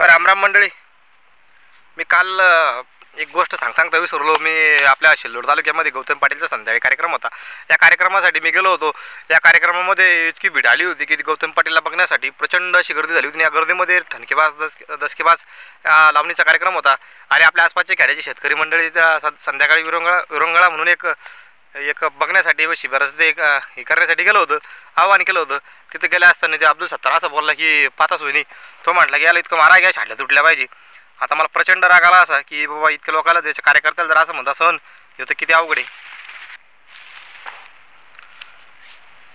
रामराम मंडळी. मी काल एक गोष्ट सांगता विसरलो. मी आपल्या शिल्लोड तालुक्यामध्ये गौतम पाटीलचा संध्याकाळी कार्यक्रम होता. या कार्यक्रमासाठी मी गेलो होतो. या कार्यक्रमामध्ये इतकी भीड आली होती की गौतम पाटीलला बघण्यासाठी प्रचंड अशी गर्दी झाली होती. या गर्दीमध्ये ठणकेबाज दसकेबाज लावणीचा कार्यक्रम होता. आणि आपल्या आसपासचे खेड्याची शेतकरी मंडळी त्या संध्याकाळी विरंगळा म्हणून एक बघण्यासाठी व शिबिराचं एक हे करण्यासाठी गेलो होतं, आव्हान केलं होतं. तिथे गेल्या असताना ते अब्दुल सत्तार असं बोलला की पाताच होईनी. तो म्हटला की याला इतकं मारा घ्या, छाडल्या तुटल्या पाहिजे. आता मला प्रचंड राग आला असा की बाबा इतक्या लोकांना त्याच्या कार्यकर्त्याला जर असं म्हणता सहन हे तर किती अवघड आहे.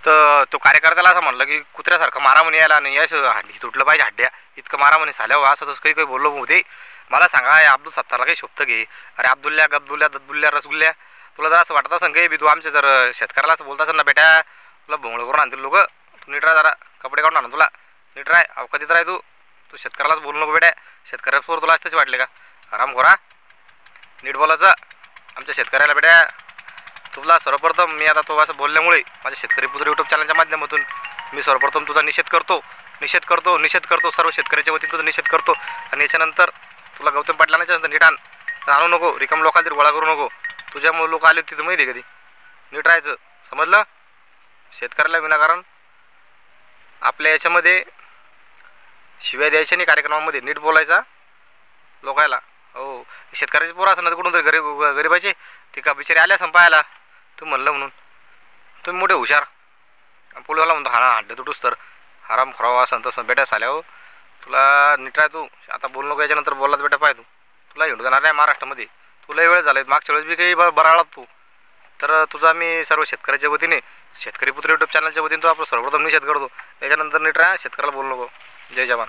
तर तो कार्यकर्त्याला असं म्हणलं की कुत्र्यासारखं मारा म्हणे यायला, नाही असं हाडी तुटलं पाहिजे, हड्ड्या इतकं मारा म्हणे साल्यावर. असं तसं काही बोललो होते. मला सांगा या अब्दुल सत्तारला काही शोभतं घे. अरे अब्दुल्ल्या गब्दुल्ल्या दद्दुल्ल्या रसगुल्ल्या, तुला जर असं वाटत असेल काही बी तू आमच्या जर शेतकऱ्याला असं बोलत असेल ना बेटा, तुला भोंगळ करून आणतील लोक. तू नीट राह, जरा कपडे काढून आण, तुला नीट राह, अवकातीत राह. तू शेतकऱ्यालाच बोलू नको बेटा. शेतकऱ्यासमोर तुला असतेच वाटले का आराम खोरा? नीट बोलायचं आमच्या शेतकऱ्याला बेटा. तुला सर्वप्रथम मी आता तो असं बोलल्यामुळे माझ्या शेतकरी पुत्र यूट्यूब चॅनलच्या माध्यमातून मी सर्वप्रथम तुझा निषेध करतो सर्व शेतकऱ्याच्या वतीने तुझा निषेध करतो. आणि याच्यानंतर तुला गौतम पाटलांच्या नीट आणू नको, रिकाम लोकांना तरी गोळा करू नको. तुझ्यामुळे लोक आले तिथं माहिती आहे कधी. नीट राहायचं, समजलं? शेतकऱ्याला विनाकारण आपल्या याच्यामध्ये शिव्या द्यायच्या नाही, कार्यक्रमामध्ये नीट बोलायचा लोकायला. हो, शेतकऱ्याचे पोरं असं ना कुठून तरी गरीबाचे ते का बिचारे आल्या संपायला तू म्हणलं म्हणून. तुम्ही मोठे हुशार. पोलीवाला म्हणतो हा हड्डे तुटूस तर आराम खोरावा असं तसं बेटा साल्या. हो तुला नीट राह. तू आता बोलू नको, याच्यानंतर बोललात बेटा पाय तू तुला हिंडू जाणार नाही महाराष्ट्रामध्ये. तुला वेळ झाला मागच्या वेळेस बी काही बराळात तू. तर तुझा मी सर्व शेतकऱ्याच्या वतीने शेतकरी पुत्र यूट्यूब चॅनलच्या वतीने तो आपलं सर्वप्रथम निषेध करतो. याच्यानंतर नीट राहा, शेतकऱ्याला बोलू नको. जय जवान.